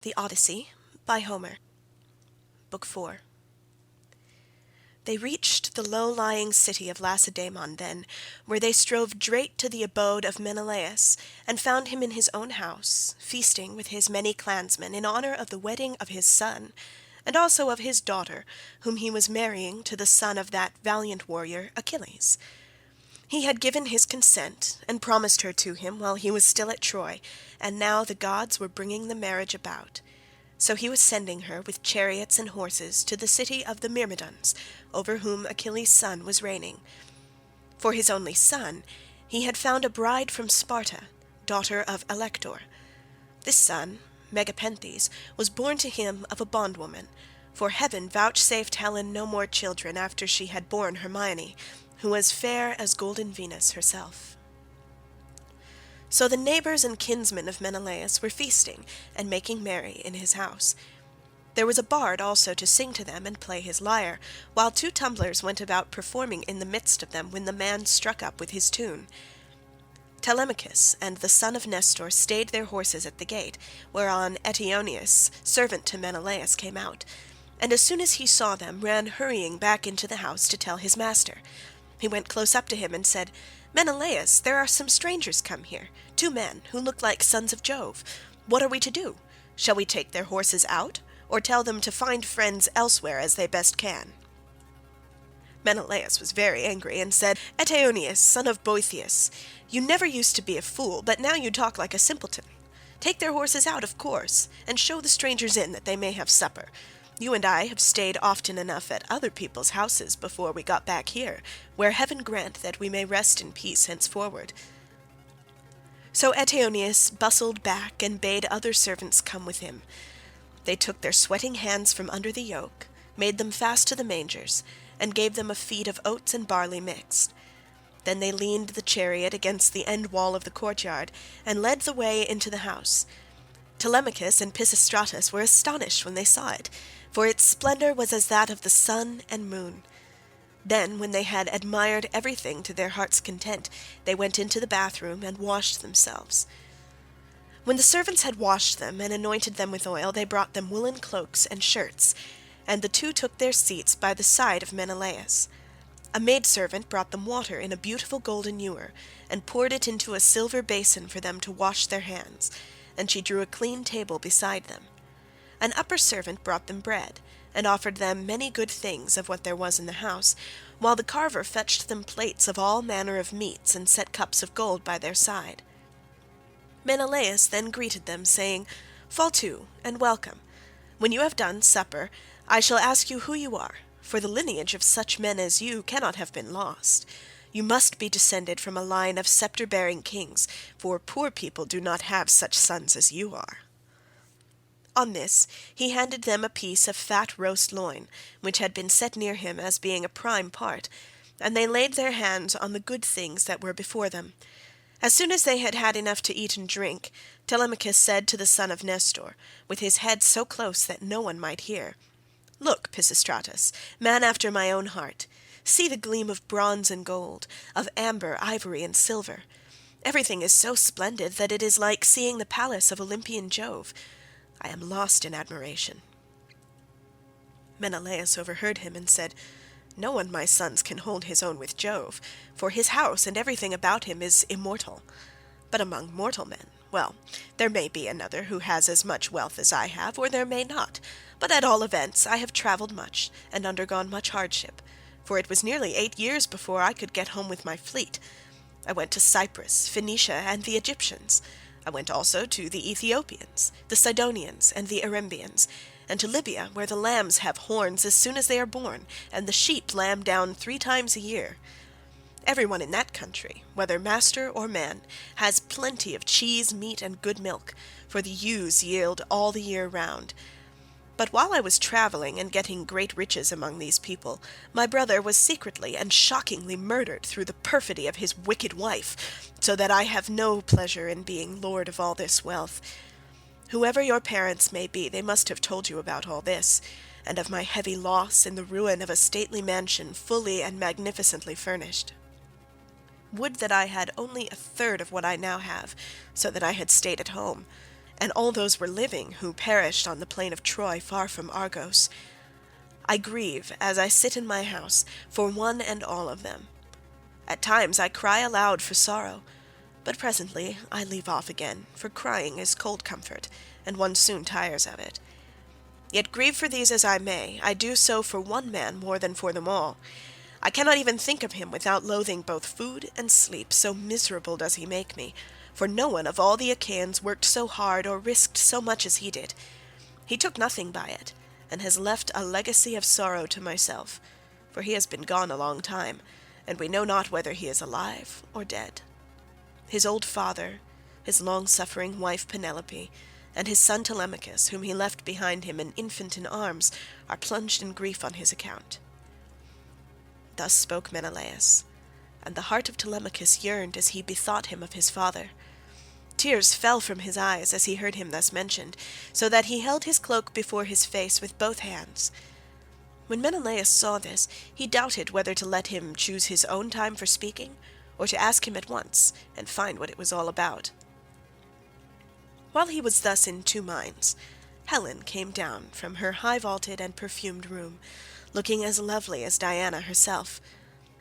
The Odyssey by Homer. Book 4. They reached the low-lying city of Lacedaemon then, where they strove straight to the abode of Menelaus, and found him in his own house, feasting with his many clansmen in honour of the wedding of his son, and also of his daughter, whom he was marrying to the son of that valiant warrior Achilles. He had given his consent, and promised her to him while he was still at Troy, and now the gods were bringing the marriage about. So he was sending her with chariots and horses to the city of the Myrmidons, over whom Achilles' son was reigning. For his only son he had found a bride from Sparta, daughter of Alector. This son, Megapenthes, was born to him of a bondwoman, for heaven vouchsafed Helen no more children after she had borne Hermione, who was fair as golden Venus herself. So the neighbours and kinsmen of Menelaus were feasting and making merry in his house. There was a bard also to sing to them and play his lyre, while two tumblers went about performing in the midst of them when the man struck up with his tune. Telemachus and the son of Nestor stayed their horses at the gate, whereon Eteoneus, servant to Menelaus, came out, and as soon as he saw them ran hurrying back into the house to tell his master. He went close up to him and said, "Menelaus, there are some strangers come here, 2 men who look like sons of Jove. What are we to do? Shall we take their horses out, or tell them to find friends elsewhere as they best can?" Menelaus was very angry and said, "Eteoneus, son of Boethius, you never used to be a fool, but now you talk like a simpleton. Take their horses out, of course, and show the strangers in that they may have supper. You and I have stayed often enough at other people's houses before we got back here, where heaven grant that we may rest in peace henceforward." So Eteoneus bustled back and bade other servants come with him. They took their sweating hands from under the yoke, made them fast to the mangers, and gave them a feed of oats and barley mixed. Then they leaned the chariot against the end wall of the courtyard, and led the way into the house. Telemachus and Pisistratus were astonished when they saw it, for its splendour was as that of the sun and moon. Then, when they had admired everything to their heart's content, they went into the bathroom and washed themselves. When the servants had washed them and anointed them with oil, they brought them woolen cloaks and shirts, and the two took their seats by the side of Menelaus. A maidservant brought them water in a beautiful golden ewer, and poured it into a silver basin for them to wash their hands, and she drew a clean table beside them. An upper servant brought them bread, and offered them many good things of what there was in the house, while the carver fetched them plates of all manner of meats and set cups of gold by their side. Menelaus then greeted them, saying, "Fall to, and welcome. When you have done supper, I shall ask you who you are, for the lineage of such men as you cannot have been lost. You must be descended from a line of sceptre-bearing kings, for poor people do not have such sons as you are." On this he handed them a piece of fat roast loin, which had been set near him as being a prime part, and they laid their hands on the good things that were before them. As soon as they had had enough to eat and drink, Telemachus said to the son of Nestor, with his head so close that no one might hear, "Look, Pisistratus, man after my own heart, see the gleam of bronze and gold, of amber, ivory, and silver. Everything is so splendid that it is like seeing the palace of Olympian Jove. I am lost in admiration." Menelaus overheard him and said, "No one, my sons, can hold his own with Jove, for his house and everything about him is immortal. But among mortal men, well, there may be another who has as much wealth as I have, or there may not, but at all events I have travelled much and undergone much hardship, for it was nearly 8 years before I could get home with my fleet. I went to Cyprus, Phoenicia, and the Egyptians. I went also to the Ethiopians, the Sidonians, and the Erembians, and to Libya, where the lambs have horns as soon as they are born, and the sheep lamb down 3 times a year. Everyone in that country, whether master or man, has plenty of cheese, meat, and good milk, for the ewes yield all the year round. But while I was travelling and getting great riches among these people, my brother was secretly and shockingly murdered through the perfidy of his wicked wife, so that I have no pleasure in being lord of all this wealth. Whoever your parents may be, they must have told you about all this, and of my heavy loss in the ruin of a stately mansion fully and magnificently furnished. Would that I had only a third of what I now have, so that I had stayed at home, and all those were living who perished on the plain of Troy far from Argos. I grieve, as I sit in my house, for one and all of them. At times I cry aloud for sorrow, but presently I leave off again, for crying is cold comfort, and one soon tires of it. Yet grieve for these as I may, I do so for one man more than for them all. I cannot even think of him without loathing both food and sleep, so miserable does he make me, for no one of all the Achaeans worked so hard or risked so much as he did. He took nothing by it, and has left a legacy of sorrow to myself, for he has been gone a long time, and we know not whether he is alive or dead. His old father, his long-suffering wife Penelope, and his son Telemachus, whom he left behind him an infant in arms, are plunged in grief on his account." Thus spoke Menelaus, and the heart of Telemachus yearned as he bethought him of his father. Tears fell from his eyes as he heard him thus mentioned, so that he held his cloak before his face with both hands. When Menelaus saw this, he doubted whether to let him choose his own time for speaking, or to ask him at once and find what it was all about. While he was thus in two minds, Helen came down from her high-vaulted and perfumed room, looking as lovely as Diana herself.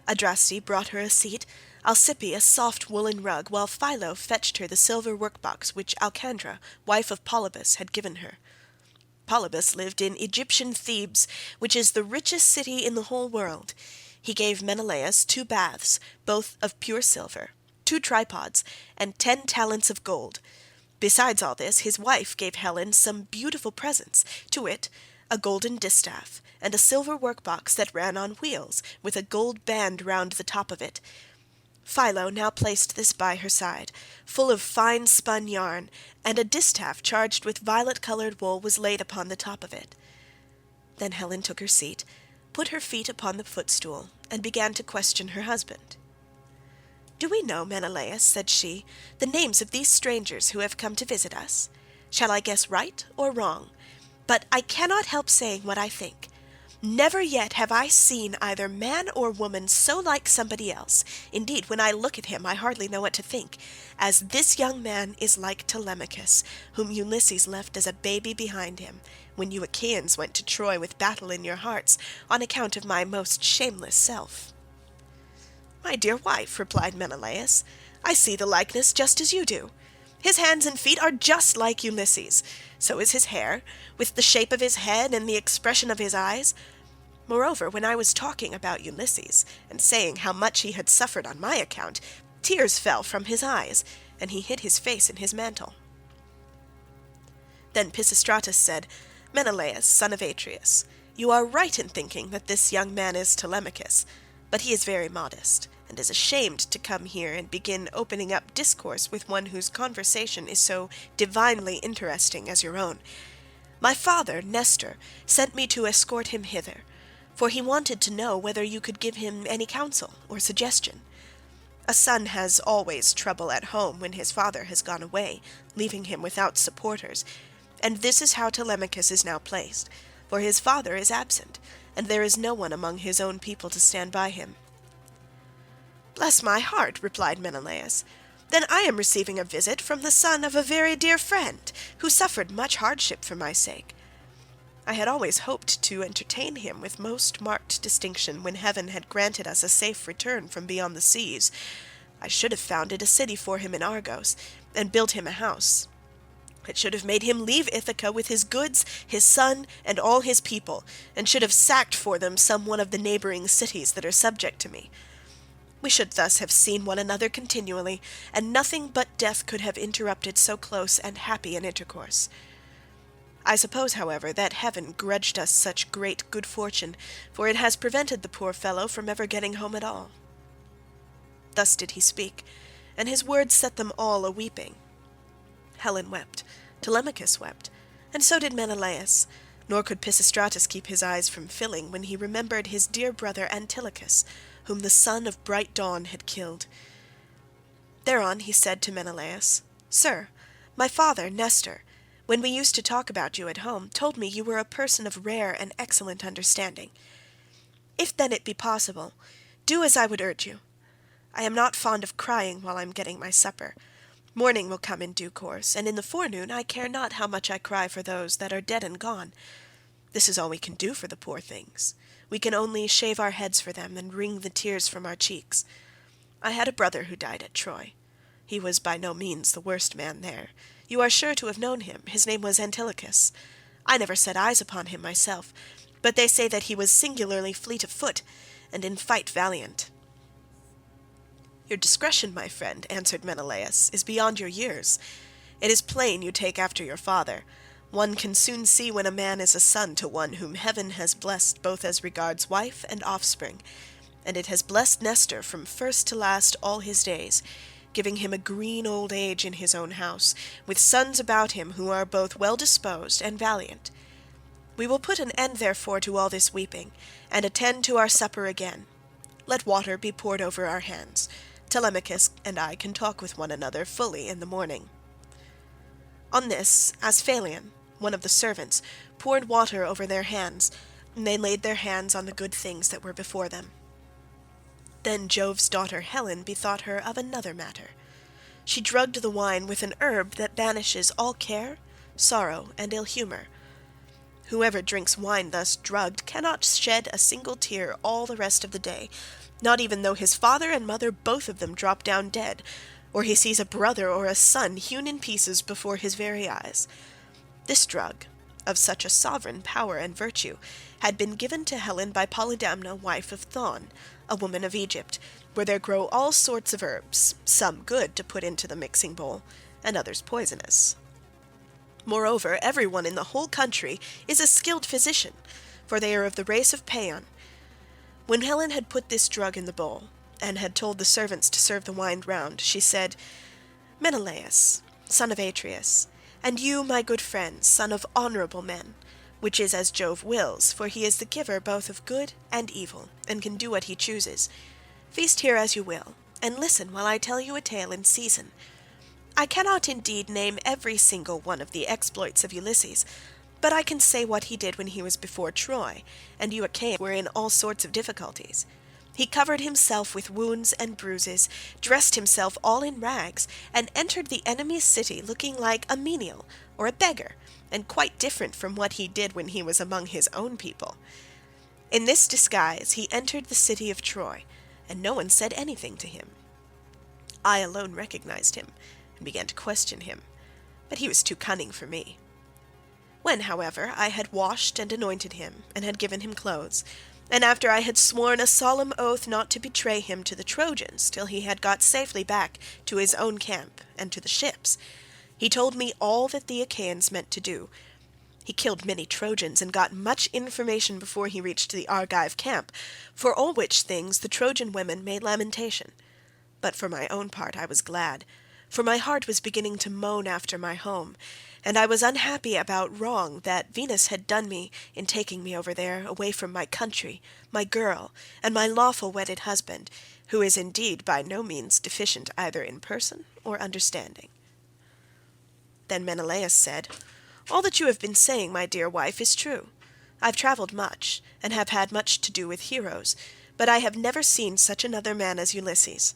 Adraste brought her a seat, Alcippe a soft woollen rug, while Philo fetched her the silver workbox which Alcandra, wife of Polybus, had given her. Polybus lived in Egyptian Thebes, which is the richest city in the whole world. He gave Menelaus 2 baths, both of pure silver, 2 tripods, and 10 talents of gold. Besides all this, his wife gave Helen some beautiful presents, to wit, a golden distaff, and a silver workbox that ran on wheels, with a gold band round the top of it. Philo now placed this by her side, full of fine spun yarn, and a distaff charged with violet-coloured wool was laid upon the top of it. Then Helen took her seat, put her feet upon the footstool, and began to question her husband. "Do we know, Menelaus," said she, "the names of these strangers who have come to visit us? Shall I guess right or wrong? But I cannot help saying what I think. Never yet have I seen either man or woman so like somebody else, indeed when I look at him I hardly know what to think, as this young man is like Telemachus, whom Ulysses left as a baby behind him, when you Achaeans went to Troy with battle in your hearts, on account of my most shameless self." "My dear wife," replied Menelaus, "I see the likeness just as you do. His hands and feet are just like Ulysses, so is his hair, with the shape of his head and the expression of his eyes. Moreover, when I was talking about Ulysses, and saying how much he had suffered on my account, tears fell from his eyes, and he hid his face in his mantle." Then Pisistratus said, "Menelaus, son of Atreus, you are right in thinking that this young man is Telemachus, but he is very modest, and is ashamed to come here and begin opening up discourse with one whose conversation is so divinely interesting as your own. My father, Nestor, sent me to escort him hither, for he wanted to know whether you could give him any counsel or suggestion. A son has always trouble at home when his father has gone away, leaving him without supporters, and this is how Telemachus is now placed, for his father is absent, and there is no one among his own people to stand by him." "Bless my heart," replied Menelaus, "then I am receiving a visit from the son of a very dear friend, who suffered much hardship for my sake. I had always hoped to entertain him with most marked distinction when heaven had granted us a safe return from beyond the seas. I should have founded a city for him in Argos, and built him a house. It should have made him leave Ithaca with his goods, his son, and all his people, and should have sacked for them some one of the neighbouring cities that are subject to me. We should thus have seen one another continually, and nothing but death could have interrupted so close and happy an intercourse. I suppose, however, that heaven grudged us such great good fortune, for it has prevented the poor fellow from ever getting home at all." Thus did he speak, and his words set them all a-weeping. Helen wept, Telemachus wept, and so did Menelaus, nor could Pisistratus keep his eyes from filling when he remembered his dear brother Antilochus, whom the son of bright dawn had killed. Thereon he said to Menelaus, "Sir, my father Nestor, when we used to talk about you at home, told me you were a person of rare and excellent understanding. If then it be possible, do as I would urge you. I am not fond of crying while I am getting my supper. Morning will come in due course, and in the forenoon I care not how much I cry for those that are dead and gone. This is all we can do for the poor things. We can only shave our heads for them and wring the tears from our cheeks. I had a brother who died at Troy. He was by no means the worst man there. You are sure to have known him. His name was Antilochus. I never set eyes upon him myself, but they say that he was singularly fleet of foot, and in fight valiant. Your discretion, my friend, answered Menelaus, is beyond your years. It is plain you take after your father. One can soon see when a man is a son to one whom heaven has blessed both as regards wife and offspring, and it has blessed Nestor from first to last all his days, giving him a green old age in his own house, with sons about him who are both well-disposed and valiant. We will put an end therefore to all this weeping, and attend to our supper again. Let water be poured over our hands. Telemachus and I can talk with one another fully in the morning. On this, Asphalion, one of the servants, poured water over their hands, and they laid their hands on the good things that were before them. Then Jove's daughter Helen bethought her of another matter. She drugged the wine with an herb that banishes all care, sorrow, and ill humour. Whoever drinks wine thus drugged cannot shed a single tear all the rest of the day, not even though his father and mother both of them drop down dead, or he sees a brother or a son hewn in pieces before his very eyes. This drug, of such a sovereign power and virtue, had been given to Helen by Polydamna, wife of Thon, a woman of Egypt, where there grow all sorts of herbs, some good to put into the mixing bowl, and others poisonous. Moreover, every one in the whole country is a skilled physician, for they are of the race of Paeon. When Helen had put this drug in the bowl, and had told the servants to serve the wine round, she said, Menelaus, son of Atreus, and you, my good friend, son of honourable men, which is as Jove wills, for he is the giver both of good and evil, and can do what he chooses. Feast here as you will, and listen while I tell you a tale in season. I cannot indeed name every single one of the exploits of Ulysses, but I can say what he did when he was before Troy, and you Achaeans were in all sorts of difficulties. He covered himself with wounds and bruises, dressed himself all in rags, and entered the enemy's city looking like a menial or a beggar, and quite different from what he did when he was among his own people. In this disguise he entered the city of Troy, and no one said anything to him. I alone recognized him, and began to question him, but he was too cunning for me. When, however, I had washed and anointed him, and had given him clothes, and after I had sworn a solemn oath not to betray him to the Trojans till he had got safely back to his own camp and to the ships, he told me all that the Achaeans meant to do. He killed many Trojans, and got much information before he reached the Argive camp, for all which things the Trojan women made lamentation. But for my own part I was glad, for my heart was beginning to moan after my home, and I was unhappy about wrong that Venus had done me in taking me over there, away from my country, my girl, and my lawful wedded husband, who is indeed by no means deficient either in person or understanding. Then Menelaus said, All that you have been saying, my dear wife, is true. I've travelled much, and have had much to do with heroes, but I have never seen such another man as Ulysses.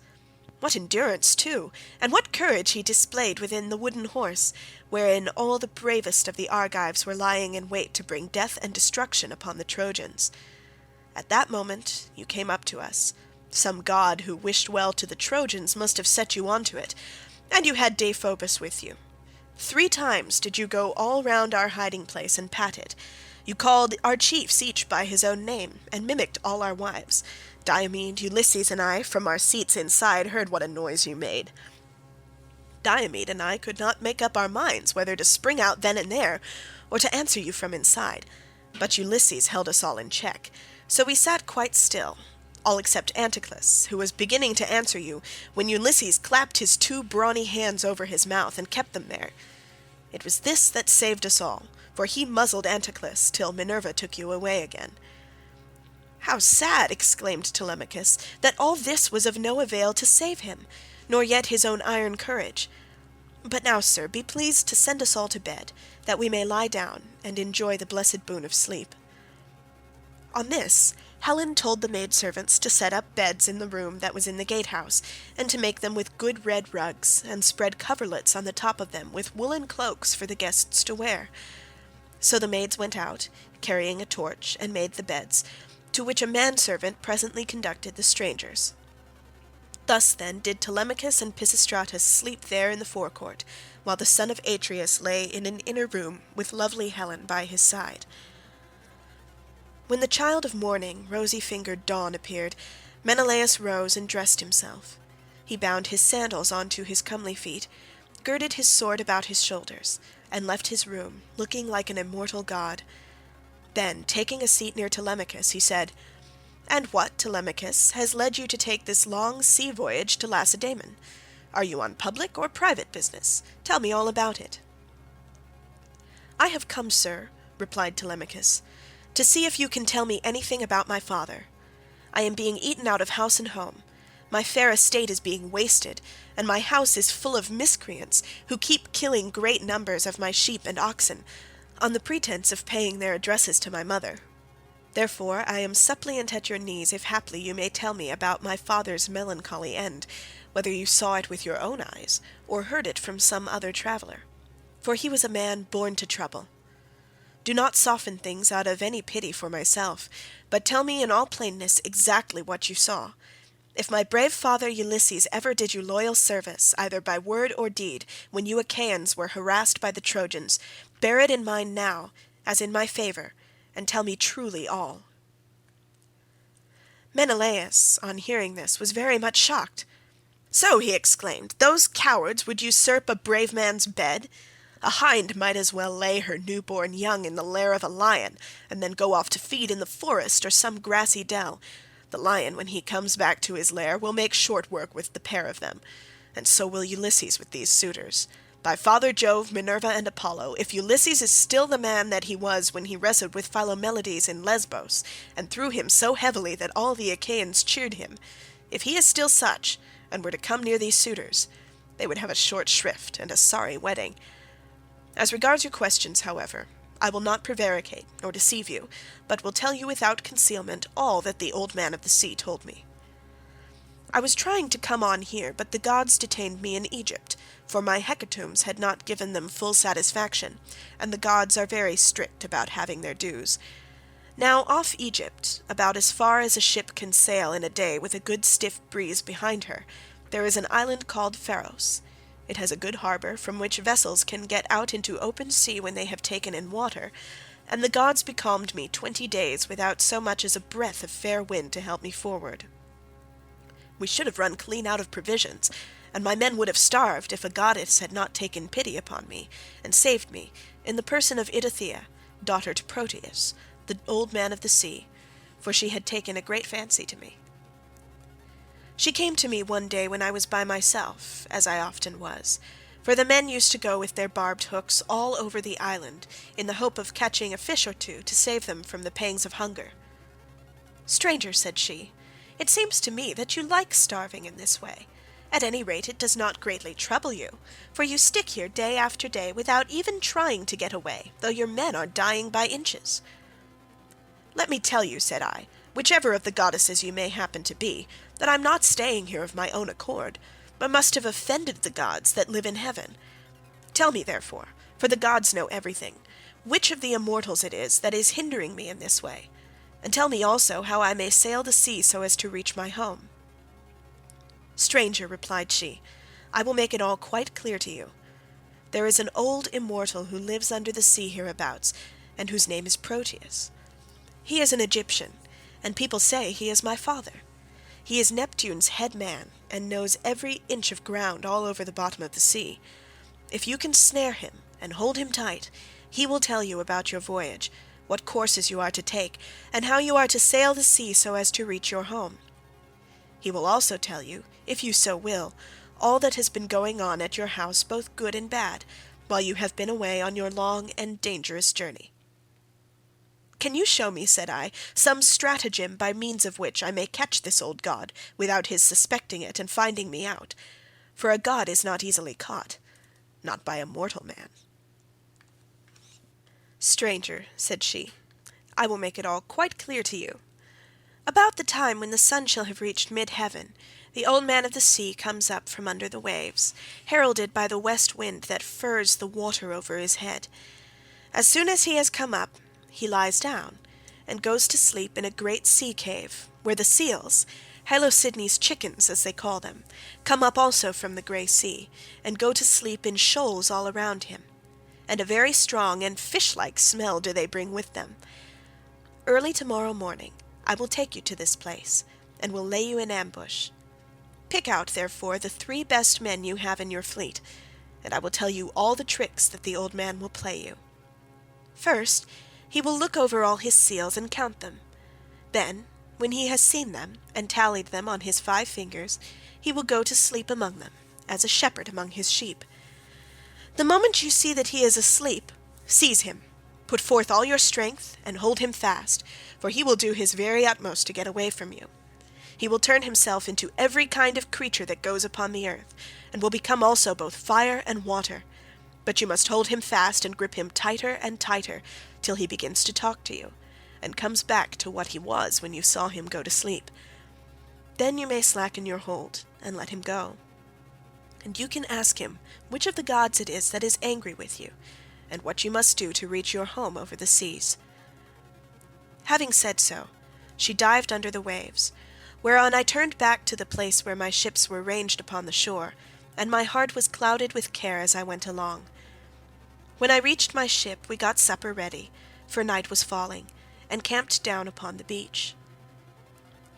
What endurance, too, and what courage he displayed within the wooden horse, wherein all the bravest of the Argives were lying in wait to bring death and destruction upon the Trojans. At that moment you came up to us. Some god who wished well to the Trojans must have set you on to it, and you had Deiphobus with you. 3 times did you go all round our hiding place and pat it. You called our chiefs each by his own name, and mimicked all our wives. Diomed, Ulysses, and I, from our seats inside, heard what a noise you made. Diomed and I could not make up our minds whether to spring out then and there, or to answer you from inside, but Ulysses held us all in check, so we sat quite still, all except Anticlus, who was beginning to answer you, when Ulysses clapped his 2 brawny hands over his mouth, and kept them there. It was this that saved us all, for he muzzled Anticlus till Minerva took you away again. How sad, exclaimed Telemachus, that all this was of no avail to save him, nor yet his own iron courage. But now, sir, be pleased to send us all to bed, that we may lie down and enjoy the blessed boon of sleep. On this Helen told the maidservants to set up beds in the room that was in the gatehouse, and to make them with good red rugs, and spread coverlets on the top of them with woolen cloaks for the guests to wear. So the maids went out, carrying a torch, and made the beds, to which a manservant presently conducted the strangers. Thus then did Telemachus and Pisistratus sleep there in the forecourt, while the son of Atreus lay in an inner room with lovely Helen by his side. When the child of morning, rosy-fingered Dawn, appeared, Menelaus rose and dressed himself. He bound his sandals onto his comely feet, girded his sword about his shoulders, and left his room, looking like an immortal god. Then, taking a seat near Telemachus, he said, "And what, Telemachus, has led you to take this long sea voyage to Lacedaemon? Are you on public or private business? Tell me all about it." "I have come, sir," replied Telemachus, "to see if you can tell me anything about my father. I am being eaten out of house and home. My fair estate is being wasted, and my house is full of miscreants who keep killing great numbers of my sheep and oxen, on the pretence of paying their addresses to my mother. Therefore I am suppliant at your knees if haply you may tell me about my father's melancholy end, whether you saw it with your own eyes, or heard it from some other traveller. For he was a man born to trouble. Do not soften things out of any pity for myself, but tell me in all plainness exactly what you saw. If my brave father Ulysses ever did you loyal service, either by word or deed, when you Achaeans were harassed by the Trojans, bear it in mind now, as in my favour, and tell me truly all." Menelaus, on hearing this, was very much shocked. "So," he exclaimed, "those cowards would usurp a brave man's bed? A hind might as well lay her new-born young in the lair of a lion, and then go off to feed in the forest or some grassy dell. The lion, when he comes back to his lair, will make short work with the pair of them, and so will Ulysses with these suitors. By Father Jove, Minerva, and Apollo, if Ulysses is still the man that he was when he wrestled with Philomeleides in Lesbos, and threw him so heavily that all the Achaeans cheered him, if he is still such, and were to come near these suitors, they would have a short shrift and a sorry wedding. As regards your questions, however, I will not prevaricate or deceive you, but will tell you without concealment all that the old man of the sea told me. I was trying to come on here, but the gods detained me in Egypt, for my hecatombs had not given them full satisfaction, and the gods are very strict about having their dues. Now off Egypt, about as far as a ship can sail in a day with a good stiff breeze behind her, there is an island called Pharos. It has a good harbour, from which vessels can get out into open sea when they have taken in water, and the gods becalmed me 20 days without so much as a breath of fair wind to help me forward. We should have run clean out of provisions, and my men would have starved if a goddess had not taken pity upon me, and saved me, in the person of Ithaca, daughter to Proteus, the old man of the sea, for she had taken a great fancy to me. She came to me one day when I was by myself, as I often was, for the men used to go with their barbed hooks all over the island, in the hope of catching a fish or two to save them from the pangs of hunger. "Stranger," said she, "it seems to me that you like starving in this way. At any rate it does not greatly trouble you, for you stick here day after day without even trying to get away, though your men are dying by inches." "Let me tell you," said I, "whichever of the goddesses you may happen to be, that I'm not staying here of my own accord, but must have offended the gods that live in heaven. Tell me, therefore, for the gods know everything, which of the immortals it is that is hindering me in this way, and tell me also how I may sail the sea so as to reach my home." "Stranger," replied she, "I will make it all quite clear to you. There is an old immortal who lives under the sea hereabouts, and whose name is Proteus. He is an Egyptian, and people say he is my father. He is Neptune's head man, and knows every inch of ground all over the bottom of the sea. If you can snare him and hold him tight, he will tell you about your voyage, what courses you are to take, and how you are to sail the sea so as to reach your home. He will also tell you, if you so will, all that has been going on at your house, both good and bad, while you have been away on your long and dangerous journey." "Can you show me," said I, "some stratagem by means of which I may catch this old god, without his suspecting it and finding me out? For a god is not easily caught, not by a mortal man." "Stranger," said she, "I will make it all quite clear to you. About the time when the sun shall have reached mid-heaven, the old man of the sea comes up from under the waves, heralded by the west wind that furs the water over his head. As soon as he has come up, he lies down, and goes to sleep in a great sea cave, where the seals, Halosydne's chickens as they call them, come up also from the grey sea, and go to sleep in shoals all around him. And a very strong and fish-like smell do they bring with them. Early tomorrow morning I will take you to this place, and will lay you in ambush. Pick out, therefore, the 3 best men you have in your fleet, and I will tell you all the tricks that the old man will play you. First, he will look over all his seals and count them. Then, when he has seen them and tallied them on his 5 fingers, he will go to sleep among them, as a shepherd among his sheep. The moment you see that he is asleep, seize him, put forth all your strength, and hold him fast, for he will do his very utmost to get away from you. He will turn himself into every kind of creature that goes upon the earth, and will become also both fire and water. But you must hold him fast and grip him tighter and tighter, till he begins to talk to you, and comes back to what he was when you saw him go to sleep. Then you may slacken your hold, and let him go. And you can ask him which of the gods it is that is angry with you, and what you must do to reach your home over the seas." Having said so, she dived under the waves, whereon I turned back to the place where my ships were ranged upon the shore, and my heart was clouded with care as I went along. When I reached my ship, we got supper ready, for night was falling, and camped down upon the beach.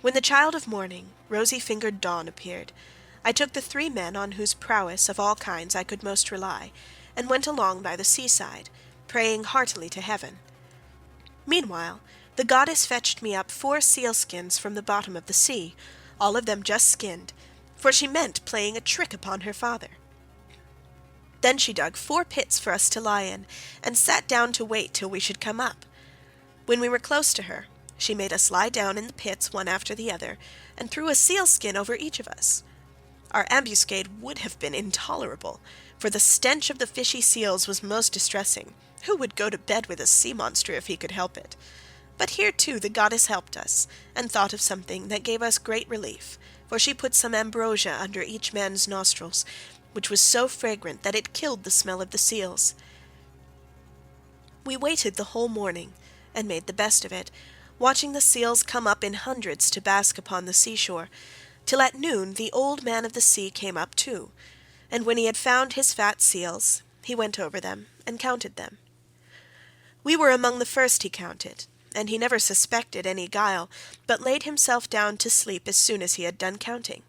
When the child of morning, rosy-fingered Dawn, appeared, I took the 3 men on whose prowess of all kinds I could most rely, and went along by the seaside, praying heartily to heaven. Meanwhile, the goddess fetched me up 4 sealskins from the bottom of the sea, all of them just skinned, for she meant playing a trick upon her father. Then she dug 4 pits for us to lie in, and sat down to wait till we should come up. When we were close to her, she made us lie down in the pits one after the other, and threw a sealskin over each of us. Our ambuscade would have been intolerable, for the stench of the fishy seals was most distressing. Who would go to bed with a sea monster if he could help it? But here too the goddess helped us, and thought of something that gave us great relief, for she put some ambrosia under each man's nostrils, which was so fragrant that it killed the smell of the seals. We waited the whole morning, and made the best of it, watching the seals come up in hundreds to bask upon the seashore, till at noon the old man of the sea came up too, and when he had found his fat seals, he went over them and counted them. We were among the first he counted, and he never suspected any guile, but laid himself down to sleep as soon as he had done counting.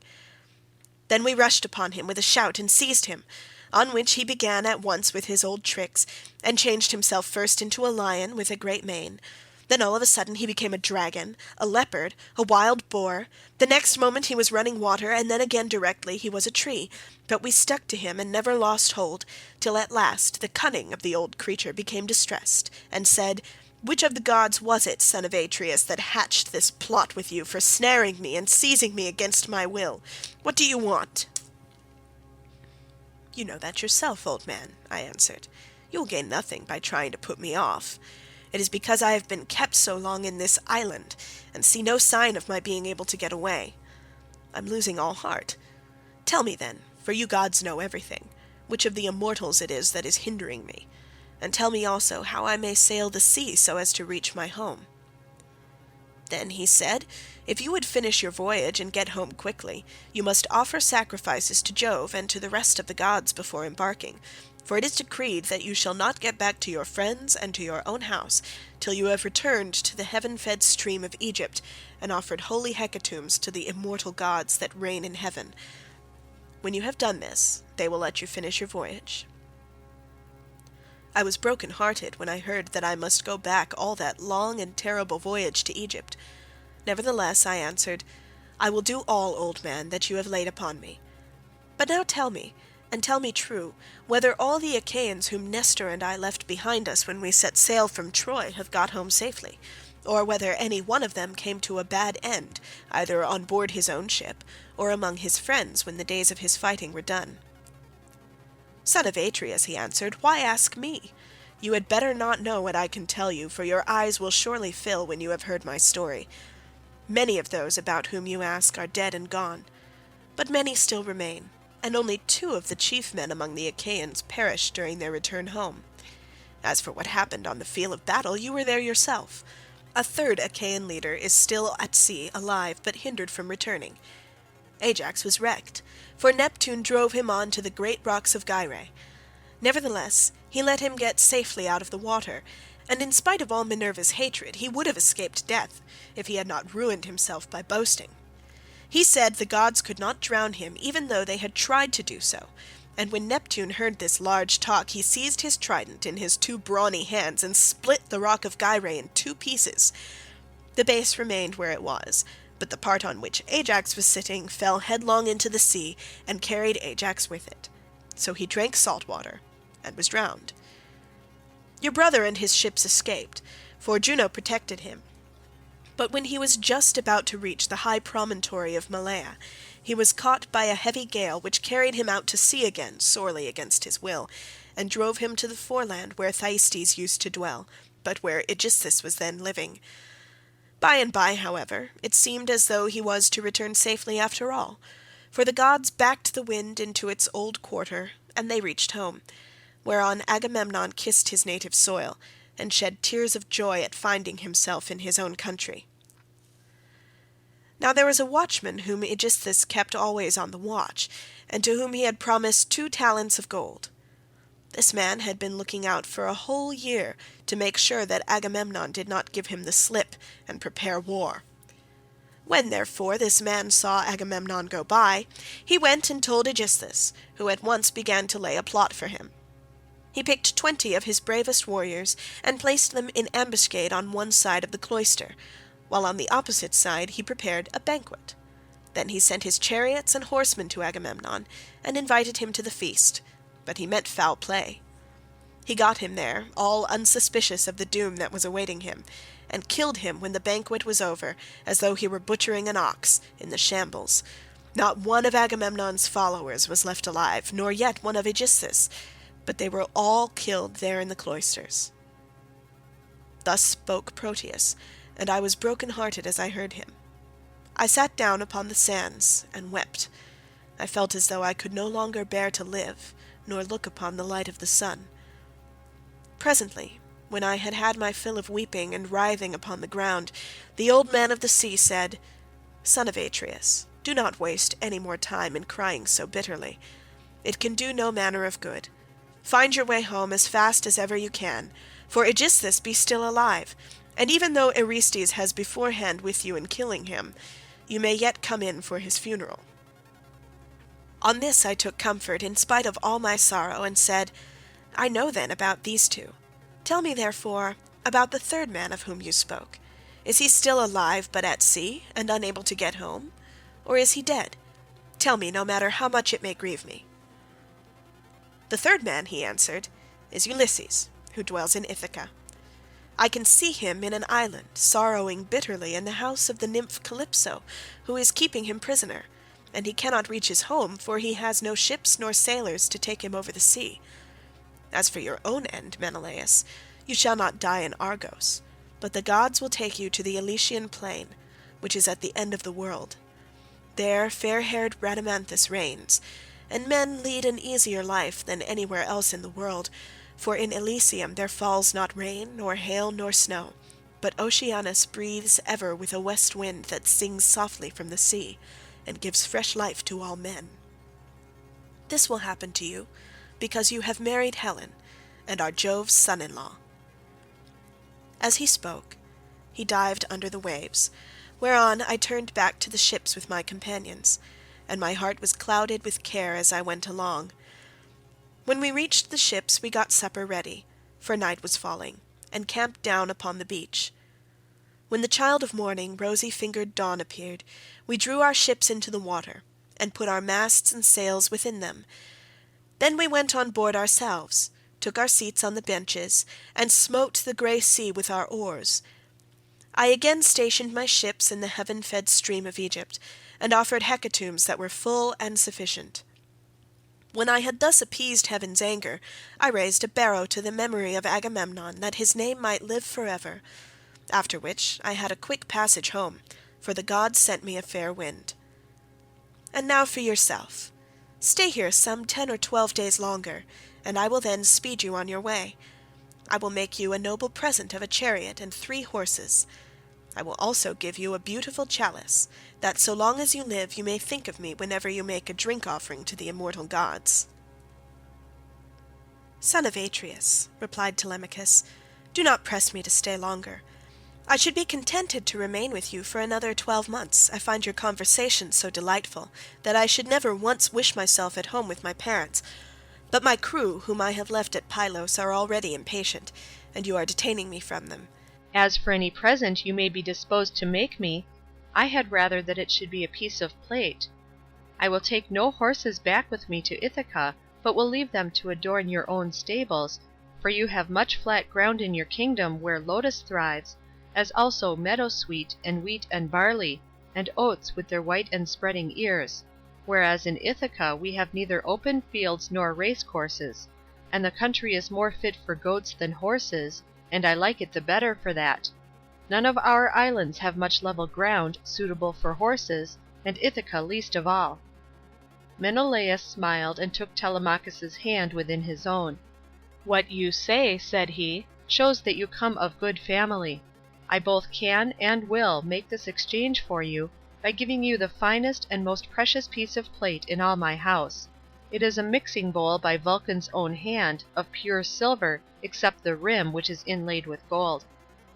Then we rushed upon him with a shout and seized him, on which he began at once with his old tricks, and changed himself first into a lion with a great mane. Then all of a sudden he became a dragon, a leopard, a wild boar. The next moment he was running water, and then again directly he was a tree. But we stuck to him and never lost hold, till at last the cunning of the old creature became distressed, and said, "Which of the gods was it, son of Atreus, that hatched this plot with you for snaring me and seizing me against my will? What do you want?" "You know that yourself, old man," I answered. "You will gain nothing by trying to put me off. It is because I have been kept so long in this island, and see no sign of my being able to get away. I'm losing all heart. Tell me then, for you gods know everything, which of the immortals it is that is hindering me, and tell me also how I may sail the sea so as to reach my home." Then he said, "If you would finish your voyage and get home quickly, you must offer sacrifices to Jove and to the rest of the gods before embarking, for it is decreed that you shall not get back to your friends and to your own house till you have returned to the heaven-fed stream of Egypt and offered holy hecatombs to the immortal gods that reign in heaven. When you have done this, they will let you finish your voyage." I was broken-hearted when I heard that I must go back all that long and terrible voyage to Egypt. Nevertheless, I answered, "I will do all, old man, that you have laid upon me. But now tell me, and tell me true, whether all the Achaeans whom Nestor and I left behind us when we set sail from Troy have got home safely, or whether any one of them came to a bad end, either on board his own ship, or among his friends when the days of his fighting were done." "Son of Atreus," he answered, "why ask me? You had better not know what I can tell you, for your eyes will surely fill when you have heard my story. Many of those about whom you ask are dead and gone, but many still remain, and only 2 of the chief men among the Achaeans perished during their return home. As for what happened on the field of battle, you were there yourself. A 3rd Achaean leader is still at sea, alive, but hindered from returning. Ajax was wrecked, for Neptune drove him on to the great rocks of Gyrae. Nevertheless, he let him get safely out of the water, and in spite of all Minerva's hatred, he would have escaped death, if he had not ruined himself by boasting. He said the gods could not drown him, even though they had tried to do so, and when Neptune heard this large talk, he seized his trident in his 2 brawny hands and split the rock of Gyrae in 2 pieces. The base remained where it was, but the part on which Ajax was sitting fell headlong into the sea and carried Ajax with it. So he drank salt water and was drowned. Your brother and his ships escaped, for Juno protected him. But when he was just about to reach the high promontory of Malea, he was caught by a heavy gale which carried him out to sea again, sorely against his will, and drove him to the foreland where Thyestes used to dwell, but where Aegisthus was then living. By and by, however, it seemed as though he was to return safely after all, for the gods backed the wind into its old quarter, and they reached home, whereon Agamemnon kissed his native soil, and shed tears of joy at finding himself in his own country. Now there was a watchman whom Aegisthus kept always on the watch, and to whom he had promised 2 talents of gold. This man had been looking out for a whole year to make sure that Agamemnon did not give him the slip and prepare war. When, therefore, this man saw Agamemnon go by, he went and told Aegisthus, who at once began to lay a plot for him. He picked 20 of his bravest warriors and placed them in ambuscade on one side of the cloister, while on the opposite side he prepared a banquet. Then he sent his chariots and horsemen to Agamemnon and invited him to the feast, but he meant foul play. He got him there, all unsuspicious of the doom that was awaiting him, and killed him when the banquet was over, as though he were butchering an ox, in the shambles. Not one of Agamemnon's followers was left alive, nor yet one of Aegisthus, but they were all killed there in the cloisters. Thus spoke Proteus, and I was broken-hearted as I heard him. I sat down upon the sands and wept. I felt as though I could no longer bear to live, nor look upon the light of the sun. Presently, when I had had my fill of weeping and writhing upon the ground, the old man of the sea said, "Son of Atreus, do not waste any more time in crying so bitterly. It can do no manner of good. Find your way home as fast as ever you can, for Aegisthus be still alive, and even though Orestes has beforehand with you in killing him, you may yet come in for his funeral." On this I took comfort in spite of all my sorrow, and said, "I know then about these 2. Tell me, therefore, about the 3rd man of whom you spoke. Is he still alive but at sea, and unable to get home? Or is he dead? Tell me, no matter how much it may grieve me." "The 3rd man," he answered, "is Ulysses, who dwells in Ithaca. I can see him in an island, sorrowing bitterly in the house of the nymph Calypso, who is keeping him prisoner, and he cannot reach his home, for he has no ships nor sailors to take him over the sea. As for your own end, Menelaus, you shall not die in Argos, but the gods will take you to the Elysian plain, which is at the end of the world. There fair-haired Rhadamanthus reigns, and men lead an easier life than anywhere else in the world, for in Elysium there falls not rain, nor hail, nor snow, but Oceanus breathes ever with a west wind that sings softly from the sea, and gives fresh life to all men. This will happen to you, because you have married Helen, and are Jove's son-in-law." As he spoke, he dived under the waves, whereon I turned back to the ships with my companions, and my heart was clouded with care as I went along. When we reached the ships we got supper ready, for night was falling, and camped down upon the beach. When the child of morning, rosy-fingered Dawn, appeared, we drew our ships into the water, and put our masts and sails within them. Then we went on board ourselves, took our seats on the benches, and smote the grey sea with our oars. I again stationed my ships in the heaven-fed stream of Egypt, and offered hecatombs that were full and sufficient. When I had thus appeased heaven's anger, I raised a barrow to the memory of Agamemnon, that his name might live for ever. After which I had a quick passage home, for the gods sent me a fair wind. And now for yourself. Stay here some 10 or 12 days longer, and I will then speed you on your way. I will make you a noble present of a chariot and 3 horses. I will also give you a beautiful chalice, that so long as you live you may think of me whenever you make a drink offering to the immortal gods." "Son of Atreus," replied Telemachus, "do not press me to stay longer. I should be contented to remain with you for another 12 months. I find your conversation so delightful that I should never once wish myself at home with my parents. But my crew, whom I have left at Pylos, are already impatient, and you are detaining me from them. As for any present you may be disposed to make me, I had rather that it should be a piece of plate. I will take no horses back with me to Ithaca, but will leave them to adorn your own stables, for you have much flat ground in your kingdom where lotus thrives, as also meadowsweet, and wheat and barley, and oats with their white and spreading ears, whereas in Ithaca we have neither open fields nor race-courses, and the country is more fit for goats than horses, and I like it the better for that. None of our islands have much level ground, suitable for horses, and Ithaca least of all." Menelaus smiled and took Telemachus's hand within his own. "What you say," said he, "shows that you come of good family. I both can and will make this exchange for you, by giving you the finest and most precious piece of plate in all my house. It is a mixing bowl by Vulcan's own hand, of pure silver, except the rim, which is inlaid with gold.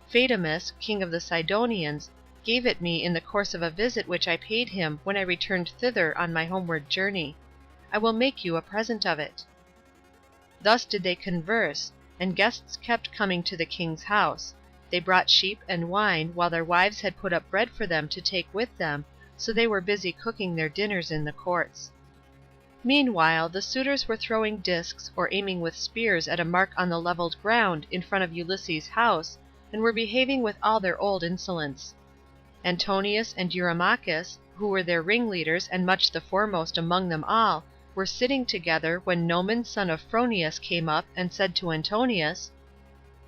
Phaedimus, king of the Sidonians, gave it me in the course of a visit which I paid him when I returned thither on my homeward journey. I will make you a present of it." Thus did they converse, and guests kept coming to the king's house. They brought sheep and wine, while their wives had put up bread for them to take with them, so they were busy cooking their dinners in the courts. Meanwhile the suitors were throwing discs or aiming with spears at a mark on the levelled ground in front of Ulysses' house, and were behaving with all their old insolence. Antonius and Eurymachus, who were their ringleaders and much the foremost among them all, were sitting together, when Noman son of Phronius came up and said to Antonius,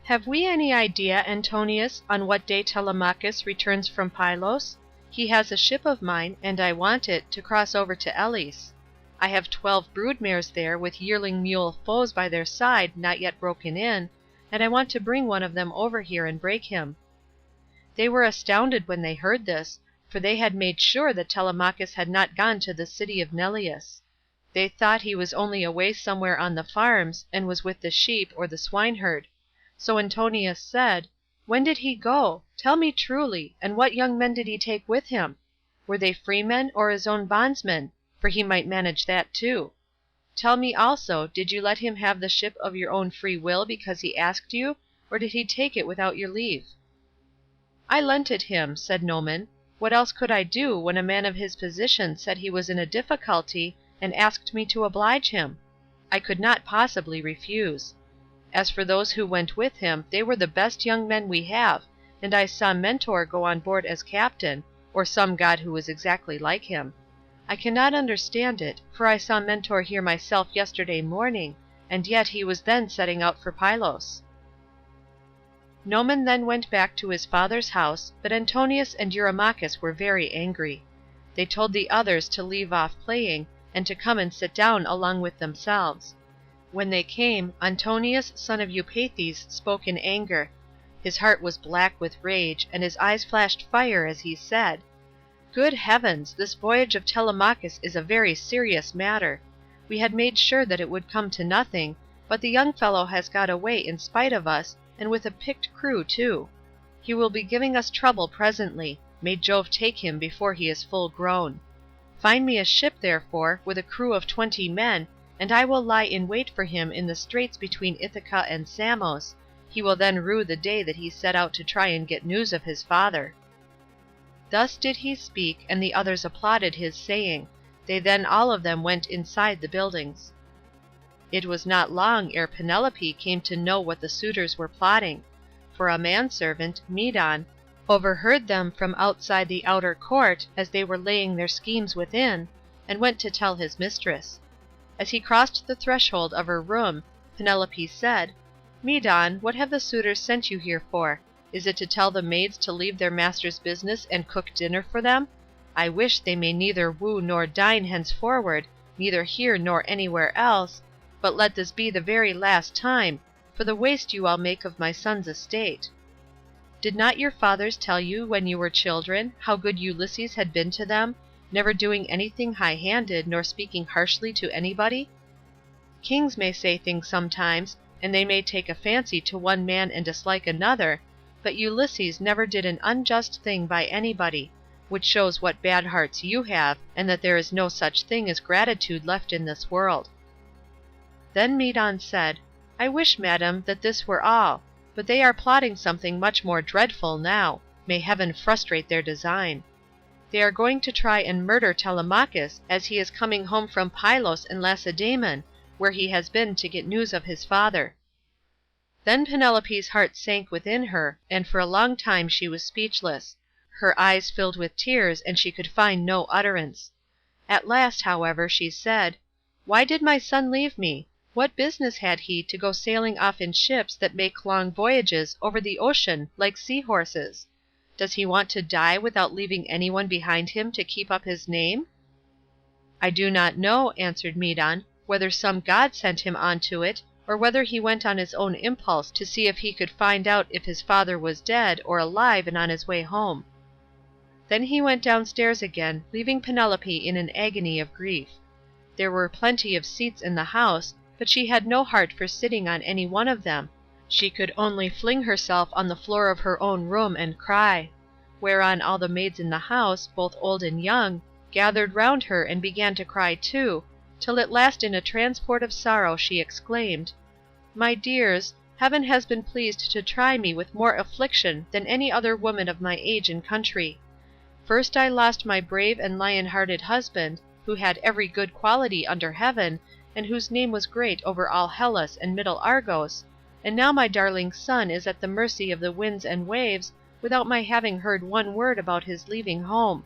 "Have we any idea, Antonius, on what day Telemachus returns from Pylos? He has a ship of mine, and I want it, to cross over to Elis. I have 12 brood-mares there, with yearling mule foals by their side, not yet broken in, and I want to bring one of them over here and break him." They were astounded when they heard this, for they had made sure that Telemachus had not gone to the city of Neleus. They thought he was only away somewhere on the farms, and was with the sheep or the swineherd. So Antonius said, "When did he go? Tell me truly, and what young men did he take with him? Were they freemen or his own bondsmen? For he might manage that too. Tell me also, did you let him have the ship of your own free will because he asked you, or did he take it without your leave?" "I lent it him," said Noman. "What else could I do, when a man of his position said he was in a difficulty, and asked me to oblige him? I could not possibly refuse. As for those who went with him, they were the best young men we have, and I saw Mentor go on board as captain, or some god who was exactly like him. I cannot understand it, for I saw Mentor here myself yesterday morning, and yet he was then setting out for Pylos." Noman then went back to his father's house, but Antonius and Eurymachus were very angry. They told the others to leave off playing, and to come and sit down along with themselves. When they came, Antonius son of Eupeithes spoke in anger. His heart was black with rage, and his eyes flashed fire as he said, "Good heavens, this voyage of Telemachus is a very serious matter. We had made sure that it would come to nothing, but the young fellow has got away in spite of us, and with a picked crew too. He will be giving us trouble presently. May Jove take him before he is full grown. Find me a ship, therefore, with a crew of 20 men, and I will lie in wait for him in the straits between Ithaca and Samos. He will then rue the day that he set out to try and get news of his father." Thus did he speak, and the others applauded his saying. They then all of them went inside the buildings. It was not long ere Penelope came to know what the suitors were plotting, for a manservant, Medon, overheard them from outside the outer court as they were laying their schemes within, and went to tell his mistress. As he crossed the threshold of her room, Penelope said, "Medon, what have the suitors sent you here for? Is it to tell the maids to leave their master's business and cook dinner for them? I wish they may neither woo nor dine henceforward, neither here nor anywhere else, but let this be the very last time, for the waste you all make of my son's estate. Did not your fathers tell you when you were children how good Ulysses had been to them, never doing anything high-handed nor speaking harshly to anybody? Kings may say things sometimes, and they may take a fancy to one man and dislike another, but Ulysses never did an unjust thing by anybody, which shows what bad hearts you have, and that there is no such thing as gratitude left in this world." Then Medon said, "I wish, madam, that this were all, but they are plotting something much more dreadful now. May heaven frustrate their design. They are going to try and murder Telemachus as he is coming home from Pylos and Lacedaemon, where he has been to get news of his father." Then Penelope's heart sank within her, and for a long time she was speechless. Her eyes filled with tears, and she could find no utterance. At last, however, she said, "Why did my son leave me? What business had he to go sailing off in ships that make long voyages over the ocean like sea-horses? Does he want to die without leaving anyone behind him to keep up his name?" "I do not know," answered Medon, "whether some god sent him on to it, or whether he went on his own impulse to see if he could find out if his father was dead or alive and on his way home." Then he went downstairs again, leaving Penelope in an agony of grief. There were plenty of seats in the house, but she had no heart for sitting on any one of them. She could only fling herself on the floor of her own room and cry; whereon all the maids in the house, both old and young, gathered round her and began to cry too, till at last in a transport of sorrow she exclaimed, "My dears, heaven has been pleased to try me with more affliction than any other woman of my age and country. First I lost my brave and lion-hearted husband, who had every good quality under heaven, and whose name was great over all Hellas and middle Argos, and now my darling son is at the mercy of the winds and waves, without my having heard one word about his leaving home.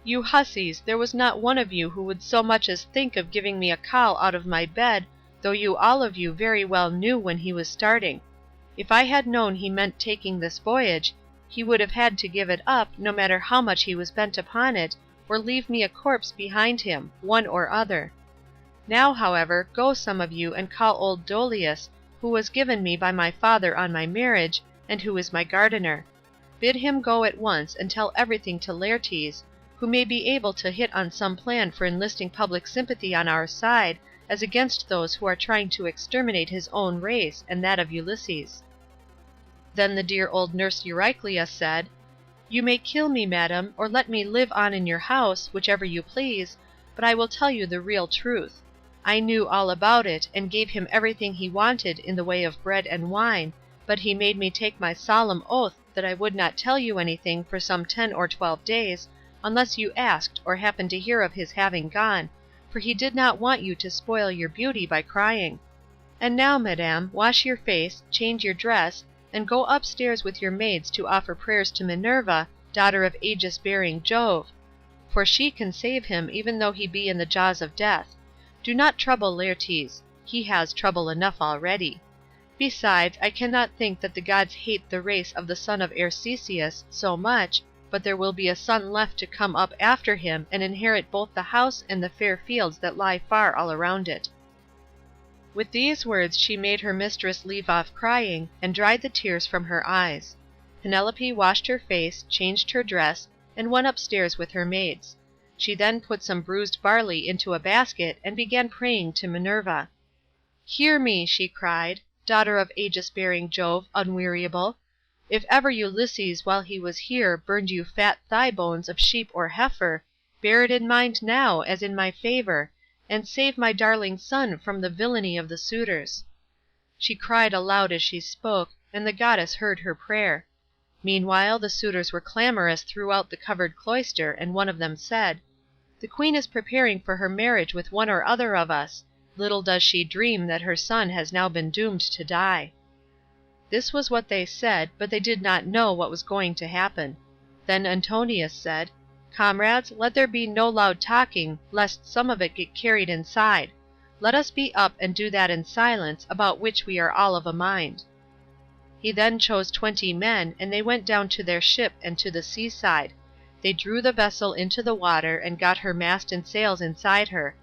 You hussies, there was not one of you who would so much as think of giving me a call out of my bed, though you all of you very well knew when he was starting. If I had known he meant taking this voyage, he would have had to give it up, no matter how much he was bent upon it, or leave me a corpse behind him, one or other. Now, however, go some of you and call old Dolius, who was given me by my father on my marriage, and who is my gardener. Bid him go at once and tell everything to Laertes, who may be able to hit on some plan for enlisting public sympathy on our side, as against those who are trying to exterminate his own race, and that of Ulysses." Then the dear old nurse Euryclea said, "You may kill me, madam, or let me live on in your house, whichever you please, but I will tell you the real truth. I knew all about it, and gave him everything he wanted in the way of bread and wine, but he made me take my solemn oath that I would not tell you anything for some 10 or 12 days, unless you asked or happened to hear of his having gone, for he did not want you to spoil your beauty by crying. And now, madam, wash your face, change your dress, and go upstairs with your maids to offer prayers to Minerva, daughter of aegis-bearing Jove, for she can save him even though he be in the jaws of death. Do not trouble Laertes, he has trouble enough already. Besides, I cannot think that the gods hate the race of the son of Arcesius so much, but there will be a son left to come up after him and inherit both the house and the fair fields that lie far all around it." With these words she made her mistress leave off crying, and dried the tears from her eyes. Penelope washed her face, changed her dress, and went upstairs with her maids. She then put some bruised barley into a basket, and began praying to Minerva. "Hear me," she cried, "daughter of aegis-bearing Jove, unweariable. If ever Ulysses while he was here burned you fat thigh-bones of sheep or heifer, bear it in mind now as in my favour, and save my darling son from the villainy of the suitors." She cried aloud as she spoke, and the goddess heard her prayer. Meanwhile the suitors were clamorous throughout the covered cloister, and one of them said, "The queen is preparing for her marriage with one or other of us. Little does she dream that her son has now been doomed to die." This was what they said, but they did not know what was going to happen. Then Antonius said, "Comrades, let there be no loud talking, lest some of it get carried inside. Let us be up and do that in silence, about which we are all of a mind." He then chose 20 men, and they went down to their ship and to the seaside. They drew the vessel into the water, and got her mast and sails inside her.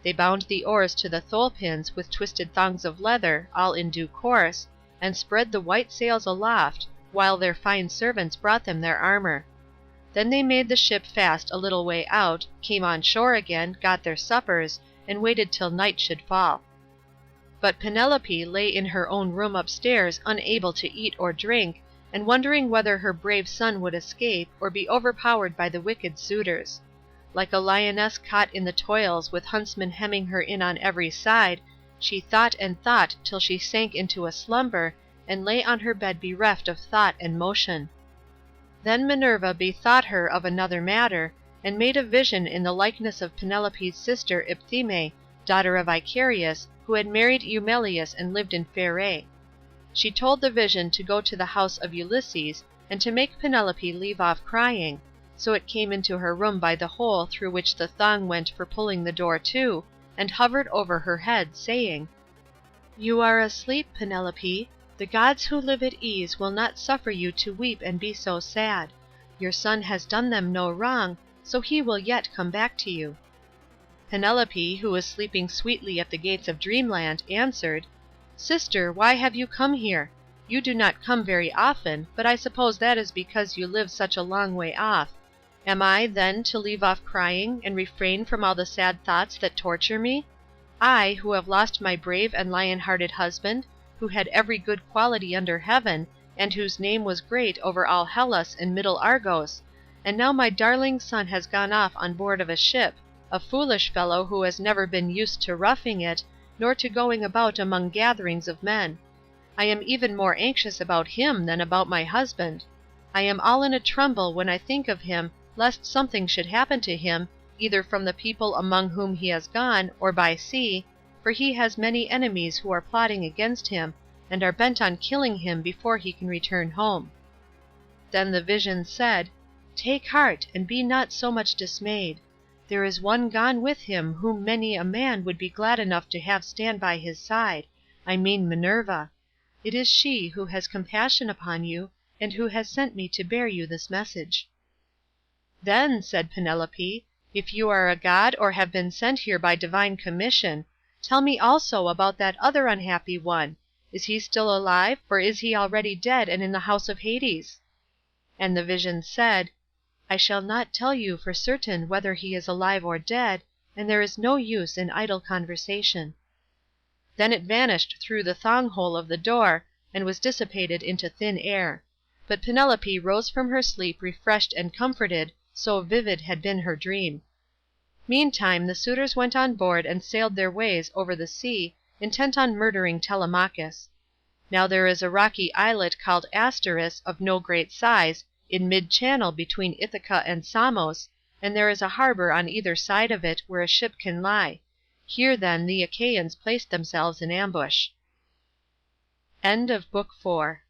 They bound the oars to the thole-pins with twisted thongs of leather, all in due course, and spread the white sails aloft, while their fine servants brought them their armor. Then they made the ship fast a little way out, came on shore again, got their suppers, and waited till night should fall. But Penelope lay in her own room upstairs, unable to eat or drink, and wondering whether her brave son would escape, or be overpowered by the wicked suitors. Like a lioness caught in the toils, with huntsmen hemming her in on every side, she thought and thought till she sank into a slumber, and lay on her bed bereft of thought and motion. Then Minerva bethought her of another matter, and made a vision in the likeness of Penelope's sister Ipthime, daughter of Icarius, who had married Eumelus and lived in Pherae. She told the vision to go to the house of Ulysses, and to make Penelope leave off crying, so it came into her room by the hole through which the thong went for pulling the door to, and hovered over her head, saying, "You are asleep, Penelope. The gods who live at ease will not suffer you to weep and be so sad. Your son has done them no wrong, so he will yet come back to you." Penelope, who was sleeping sweetly at the gates of Dreamland, answered, "Sister, why have you come here? You do not come very often, but I suppose that is because you live such a long way off. Am I, then, to leave off crying, and refrain from all the sad thoughts that torture me? I, who have lost my brave and lion-hearted husband, who had every good quality under heaven, and whose name was great over all Hellas and middle Argos, and now my darling son has gone off on board of a ship, a foolish fellow who has never been used to roughing it, nor to going about among gatherings of men. I am even more anxious about him than about my husband. I am all in a tremble when I think of him, lest something should happen to him, either from the people among whom he has gone, or by sea, for he has many enemies who are plotting against him, and are bent on killing him before he can return home." Then the vision said, "Take heart, and be not so much dismayed. There is one gone with him whom many a man would be glad enough to have stand by his side, I mean Minerva. It is she who has compassion upon you, and who has sent me to bear you this message." "Then," said Penelope, "if you are a god or have been sent here by divine commission, tell me also about that other unhappy one. Is he still alive, or is he already dead and in the house of Hades?" And the vision said, "I shall not tell you for certain whether he is alive or dead, and there is no use in idle conversation." Then it vanished through the thong-hole of the door, and was dissipated into thin air. But Penelope rose from her sleep refreshed and comforted, so vivid had been her dream. Meantime the suitors went on board and sailed their ways over the sea, intent on murdering Telemachus. Now there is a rocky islet called Asteris, of no great size, in mid-channel between Ithaca and Samos, and there is a harbour on either side of it where a ship can lie. Here then the Achaeans placed themselves in ambush. End of Book 4.